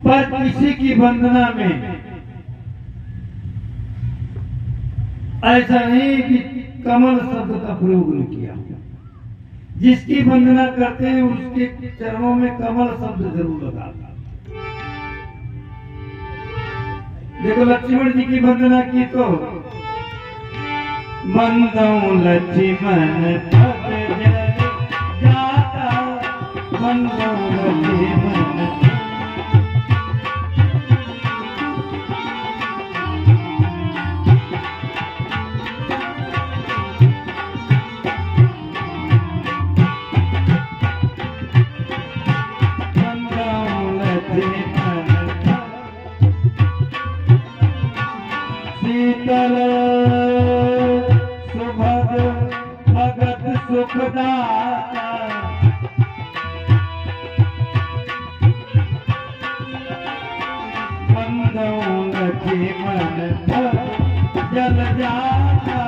पर किसी की वंदना में ऐसा नहीं कि कमल शब्द का प्रयोग नहीं किया। जिसकी वंदना करते हैं उसके चरणों में कमल शब्द जरूर लगाता। देखो लक्ष्मण जी की वंदना की तो बंदो लक्ष्मण पद जल जाता, बंदो लक्ष्मण शीतल सुभग भगत सुखदाता, बंदो लक्ष्मण पद जल जाता,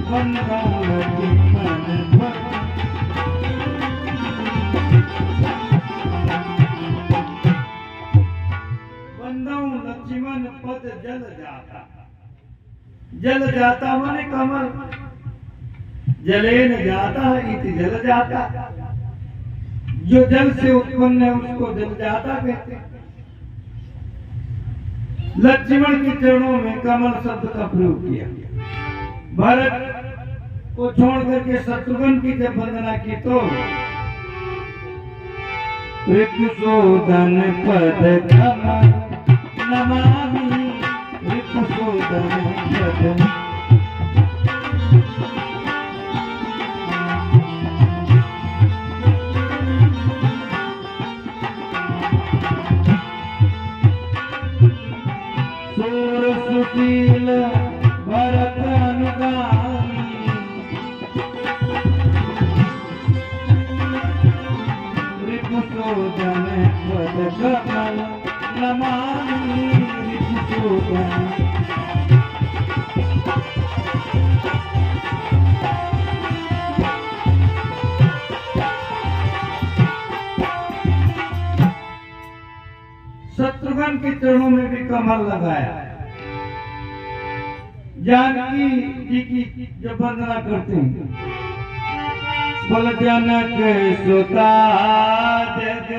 बंदो लक्ष्मण पद लक्ष्मण पद जल जाता। जल जाता माने कमल, जलेन जाता इति जल जाता। जो जल से उत्पन्न है उसको जल जाता कहते हैं। लक्ष्मण के चरणों में कमल शब्द का प्रयोग किया। भरत को छोड़ करके शत्रुघ्न की जब वंदना की तो ऋतुसूदन पद कमल नमामि, ऋतुसूदन पद सूर सुशील भरत अनुगामी, ऋतुसूदन पद कमल नमामि, ऋतुसूदन। शत्रुघ्न के चरणों में भी कमल लगाया। जानकी जी की जब वंदना करते हैं, बोल जनक सुता जग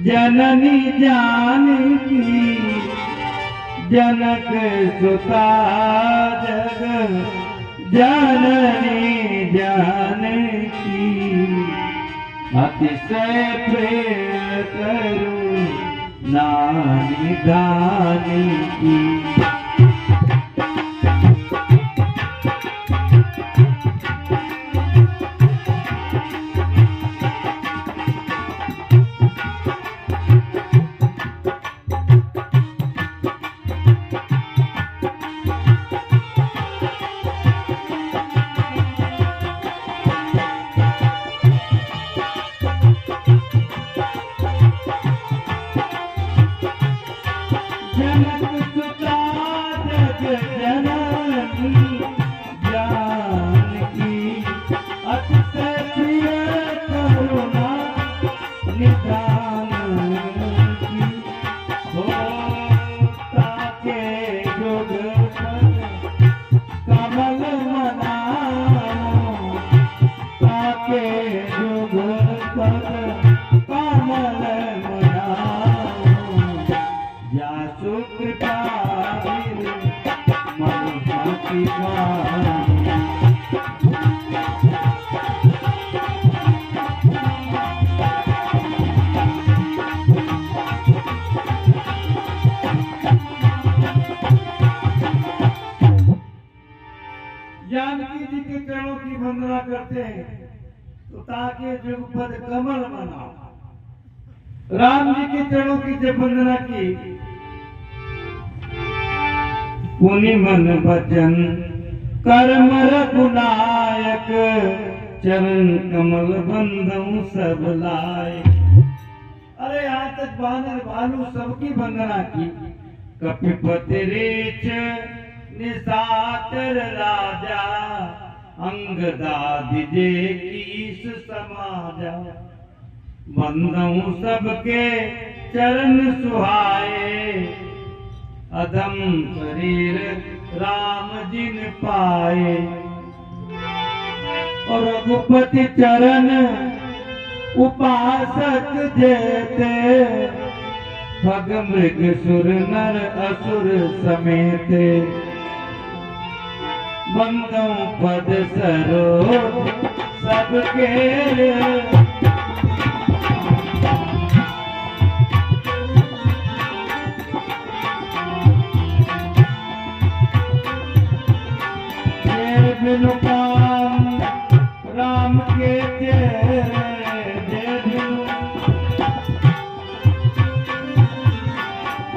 जननी जानकी, जनक सुता जग जननी जानकी, अतिशय प्रेम करूं नानी दानी की। जानकी जी के चरणों की वंदना करते हैं तो ताकि जुगपद कमल बनाओ। राम जी के चरणों की जब वंदना की, पुनि मन वचन कर्म रघुनायक, चरण कमल बंदऊ सब लाए। अरे यहाँ तक बानर भालू सबकी वंदना की। कपिपति रेच निशाचर राजा, अंगदादि जे कीस समाजा। बंदऊ सबके चरण सुहाए, अधम शरीर राम जिन पाए। और रघुपति चरण उपासक जेते, भग मृग सुर नर असुर समेते। बंदऊ पद सरोज सबके, बिनु काम राम के तेरे,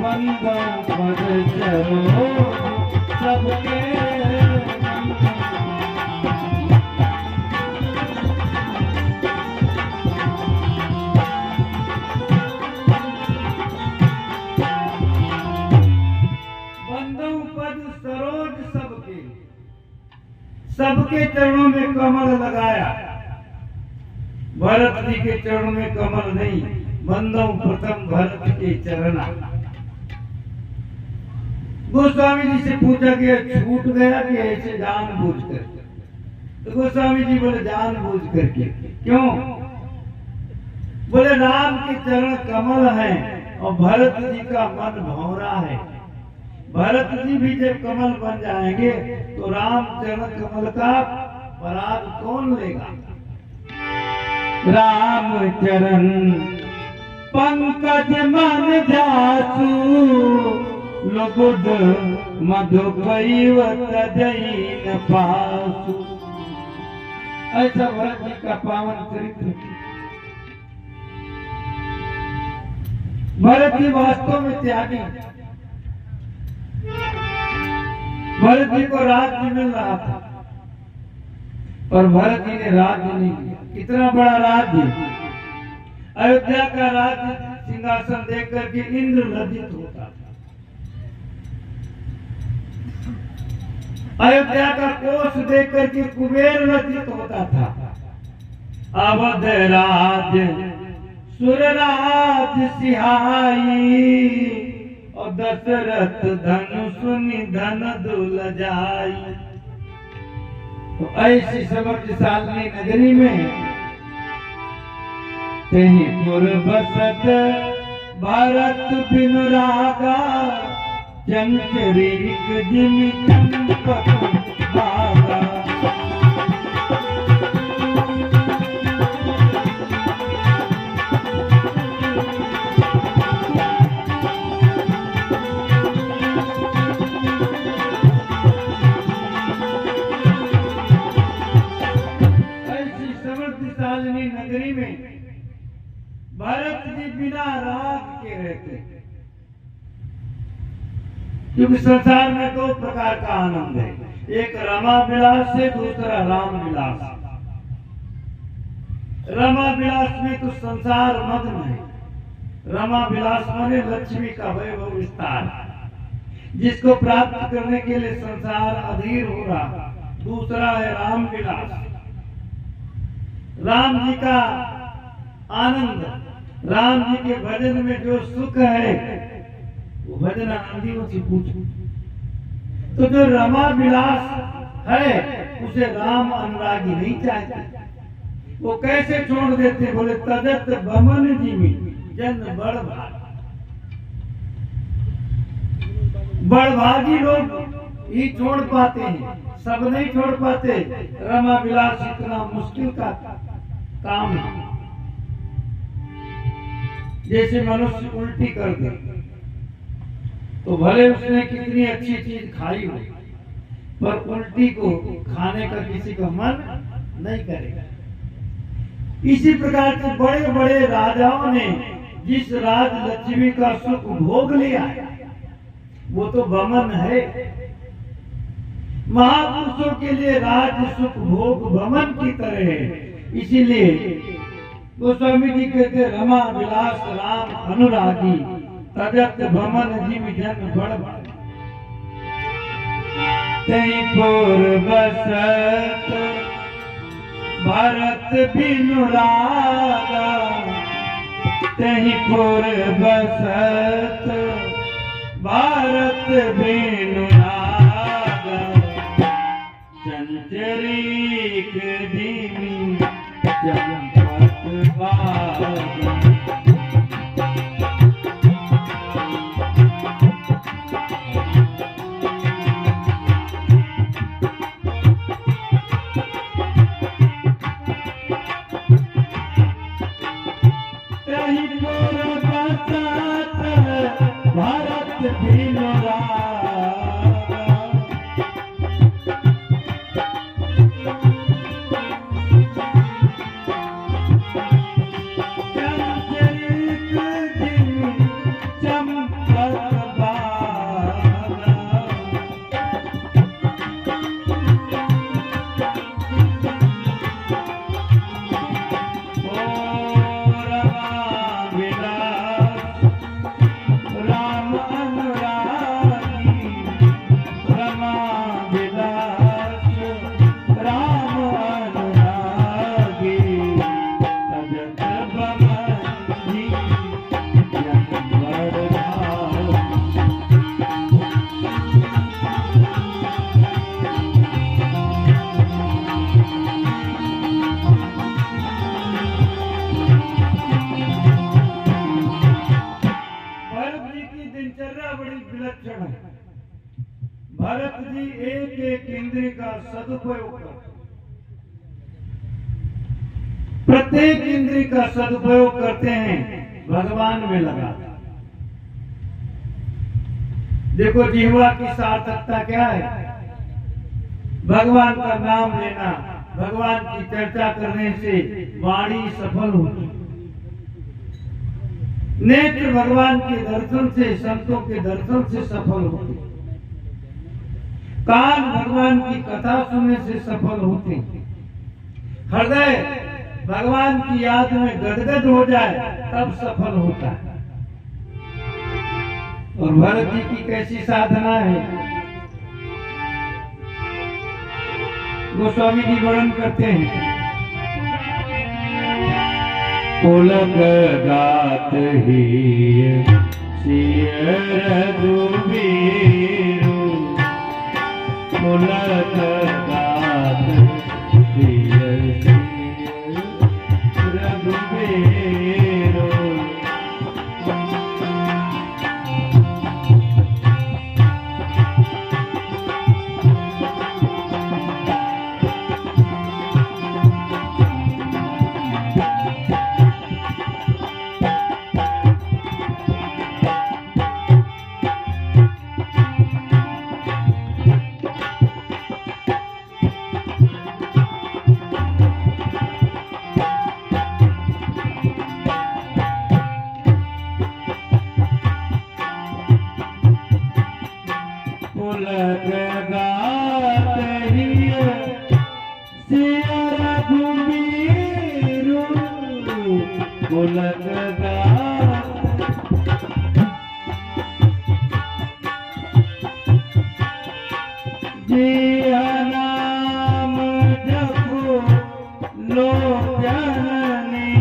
बंदऊ पद सरोज सबके। सबके चरणों में कमल लगाया, भरत जी के चरणों में कमल नहीं, बंदों प्रथम भरत के चरण। गोस्वामी जी से पूछा गया छूट गया कि ऐसे जानबूझ कर? तो गोस्वामी जी बोले जानबूझ करके। क्यों? बोले राम के चरण कमल हैं और भरत जी का मन भौरा है। भरत जी भी जब कमल बन जाएंगे तो राम चरण कमल का पराग कौन लेगा? राम चरण पंकज मन जासु, लुगुद मधुपैव तजैन पासु। ऐसा भरत जी का पावन चरित्र। भरत जी वास्तव में त्यागी। भरत जी को राज्य मिल रहा था और भरत जी ने राज्य नहीं किया। कितना बड़ा राज्य! अयोध्या का राज्य सिंहासन देख करके इंद्र लज्जित होता था। अयोध्या का कोष देख करके कुबेर लज्जित होता था। अवध राज सुरराज सिहाई, और दशरथ धन सुनि धन दुल जाई। तो ऐसी समृद्धशालिनी नगरी में तेहि पुर बसत भरत बिनु रागा, चंचरीक जिमि चंपक भागा। नगरी में भरत जी बिना राग के रहते, क्योंकि संसार में दो प्रकार का आनंद है, एक रमा विलास है, दूसरा राम विलास। रमा विलास में तो संसार मग्न है। रमा विलास माने लक्ष्मी का वैभव विस्तार, जिसको प्राप्त करने के लिए संसार अधीर हो रहा। दूसरा है राम विलास। राम जी का आनंद, राम जी के भजन में जो सुख है वो भजन आनंदियों से पूछो। तो जो रमा विलास है उसे राम अनुरागी नहीं चाहते। वो कैसे छोड़ देते? बोले तजत बमन जीवी जन बड़ भाग। बड़भागी लोग ही छोड़ पाते हैं, सब नहीं छोड़ पाते। रमा विलास इतना मुश्किल का काम है। जैसे मनुष्य उल्टी कर दे तो भले उसने कितनी अच्छी चीज खाई हो, पर उल्टी को खाने का किसी का मन नहीं करेगा। इसी प्रकार के बड़े बड़े राजाओं ने जिस राज लक्ष्मी का सुख भोग लिया वो तो बमन है। महापुरुषों के लिए राज सुख भोग बमन की तरह है। इसीलिए गोस्वामी जी कहते रमा विलास राम अनुरागी, तजत बमन जीव जन बड़ बड़। तई पुर बसत भरत बिनु रागा, तही पुर बसत भारत बेनु नागा चंचरीक धीमी चंपत बागा भारत भीनु रागा चंचरीक धीमी चंपत बागा भरत जी एक एक इंद्रिय का सदुपयोग करते, प्रत्येक इंद्रिय का सदुपयोग करते हैं, भगवान में लगा। देखो जिह्वा की सार्थकता क्या है? भगवान का नाम लेना, भगवान की चर्चा करने से वाणी सफल होती, नेत्र भगवान के दर्शन से, संतों के दर्शन से सफल होते, कान भगवान की कथा सुनने से सफल होते, हृदय भगवान की याद में गदगद हो जाए तब सफल होता है। और भरत जी की कैसी साधना है, गोस्वामी जी वर्णन करते हैं। पुलक गात ही सिय रघुबीरु, पुलक गात सिय रघुबीरु। पुलक गात ही सिय रघुबीरु, पुलक गात जिया नाम जपो लोक जननी,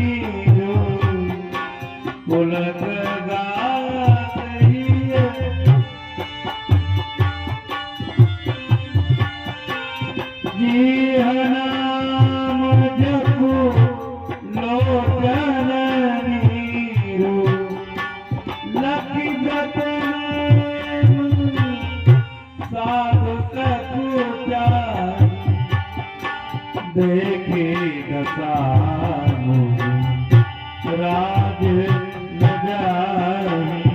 पुलक गात ही जिया नाम जपो लोक जननी, लखी जतन साधु सकुचा, देखे दसानु राज न जानी।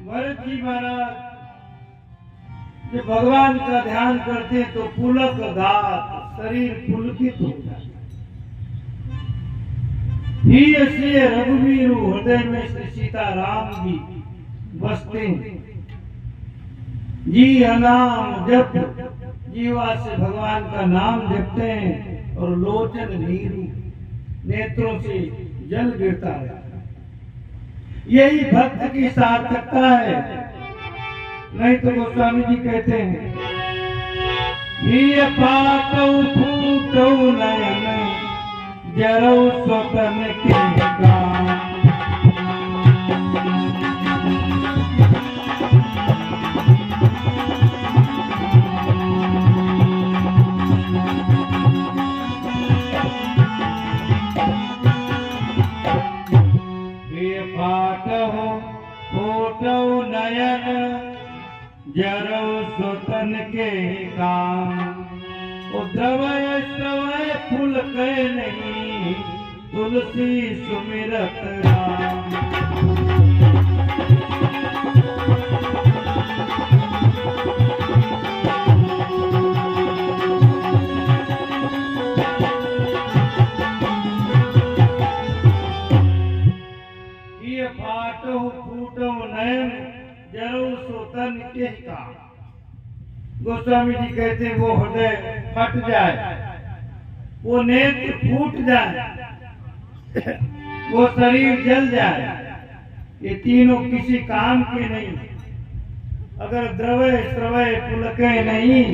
भरत जी महाराज जब भगवान का ध्यान करते तो पुलक गात, शरीर पुलकित हो जाता। ही ऐसे रघुवीर हृदय में श्री सीताराम जी बसते हैं। जी नाम जप, जीवा से भगवान का नाम जपते हैं और लोचन नीरू, नेत्रों से जल गिरता रहता है। यही भक्त की सार्थकता है। नहीं तो गोस्वामी जी कहते हैं, ये पातौ फूटौ नयन जरौ स्वतन के गान। ये पातौ फूटौ नयन जरौ स्वतन के काम। द्रवय श्रवय फूल के नहीं, तुलसी सुमिरत राम। ये फाटो फूटो नयन जरौ स्वतन के काम। गोस्वामी जी कहते हैं वो हृदय फट जाए, वो नेत्र फूट जाए, वो शरीर जल जाए, ये तीनों किसी काम के नहीं। अगर द्रवय श्रवय पुलके नहीं,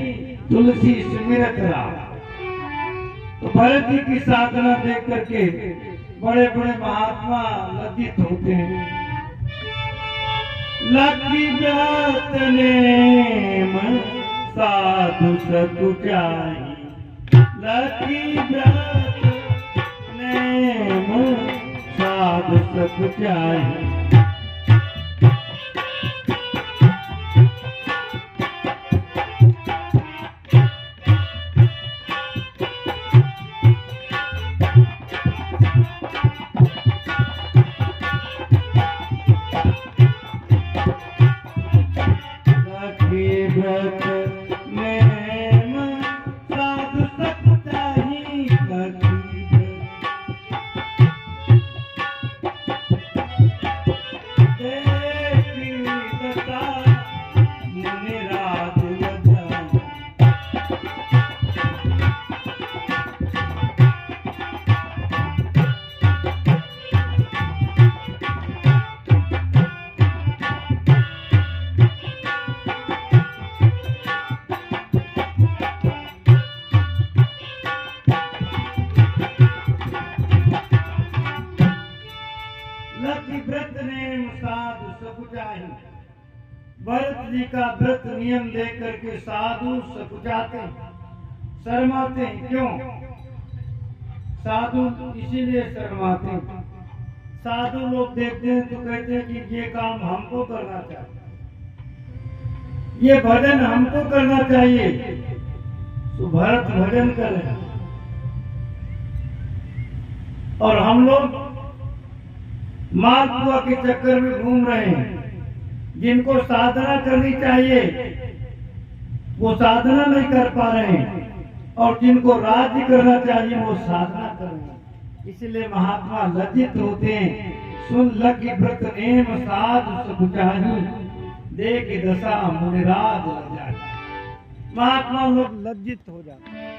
तुलसी सुमिरत राम। तो भरत जी की साधना देख करके बड़े बड़े महात्मा लज्जित होते हैं। लकी व्रत नेम साधु सकुचाई, लकी व्रत नेम साधु सकुचाई। भरत जी का व्रत नियम लेकर के साधु सकुचाते हैं, शर्माते हैं। क्यों साधु इसीलिए शर्माते हैं। साधु लोग देखते हैं तो कहते हैं कि ये काम हमको करना चाहिए, ये भजन हमको करना चाहिए। तो भरत भजन करें और हम लोग मालपुआ के चक्कर में घूम रहे हैं। जिनको साधना करनी चाहिए वो साधना नहीं कर पा रहे हैं, और जिनको राज्य करना चाहिए वो साधना कर रहे हैं। इसलिए महात्मा लज्जित होते हैं। सुन लगी व्रत नेम साधु सकुचाई, देख दशा मुनिराज लज्जाई। महात्मा लोग लज्जित हो जाते हैं।